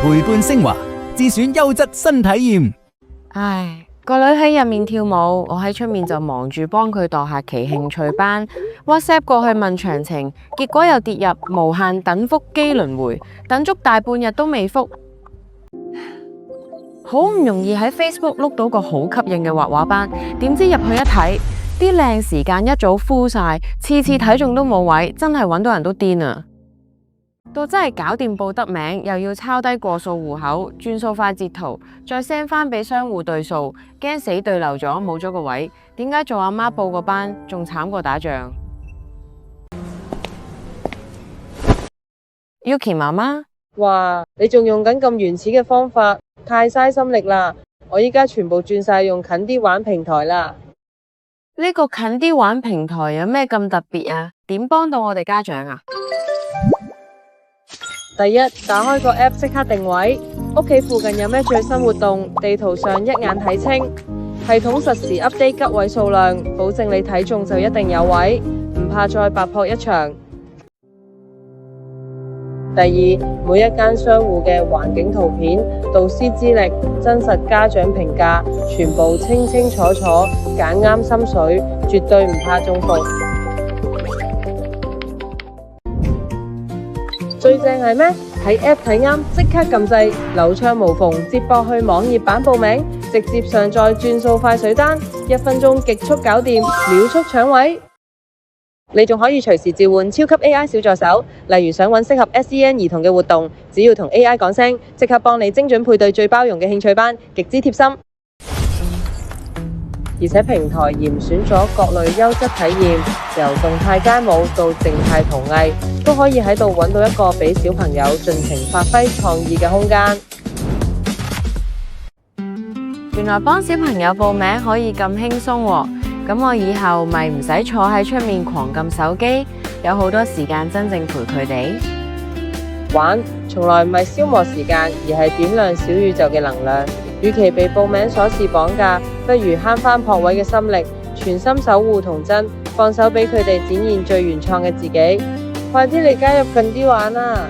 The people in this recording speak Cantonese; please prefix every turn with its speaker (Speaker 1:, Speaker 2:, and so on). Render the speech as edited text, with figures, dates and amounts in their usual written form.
Speaker 1: 陪伴升華，自選優質新體驗。
Speaker 2: 唉，個女喺入面跳舞，我喺出面就忙住幫佢度下期興趣班。WhatsApp 過去問詳情，結果又跌入無限等覆機輪迴，等足大半日都未覆。好唔容易喺 Facebook 碌到個好吸引嘅畫畫班，點知入去一睇，啲靚時間一早 full 晒，次次睇中都冇位，真係揾到人都癲啊！到真係搞掂報得名，又要抄低過數戶口、轉數快截圖，再 send 翻俾商戶對數，驚死對漏咗冇咗個位。點解做阿媽報個班仲慘過打仗？Yuki 媽媽，
Speaker 3: 哇！你仲用緊咁原始嘅方法，太嘥心力啦！我依家全部轉晒用近啲玩平台啦。
Speaker 2: 呢個近啲玩平台有咩咁特別啊？點幫到我哋家長啊？
Speaker 3: 第一，打開個 app 即刻定位，屋企附近有咩最新活動，地圖上一眼睇清。系統實時 update 吉位數量，保證你睇中就一定有位，唔怕再白撲一場。第二，每一間商戶嘅環境圖片、導師資歷、真實家長評價，全部清清楚楚，揀啱心水，絕對唔怕中伏。最正係咩？喺 app 睇啱，即刻撳掣，流暢無縫，接駁去網頁版報名，直接上載轉數快水單，1分鐘極速搞掂，秒速搶位。你仲可以隨時召喚超級 AI 小助手，例如想揾適合 SEN 兒童嘅活動，只要同 AI 講聲，即刻幫你精準配對最包容嘅興趣班，極之貼心。而且平台嚴選咗各類優質體驗，由動態街舞到靜態陶藝，都可以喺度揾到一個俾小朋友盡情發揮創意嘅空間。
Speaker 2: 原來幫小朋友報名可以咁輕鬆喎，咁我以後咪唔使坐喺出面狂撳手機，有好多時間真正陪佢哋
Speaker 3: 玩。從來唔係消磨時間，而係點亮小宇宙嘅能量。與其被報名鎖匙綁架，不如慳返撲位嘅心力，全心守護童真，放手俾佢哋展現最原創嘅自己。快啲嚟加入近啲玩啦！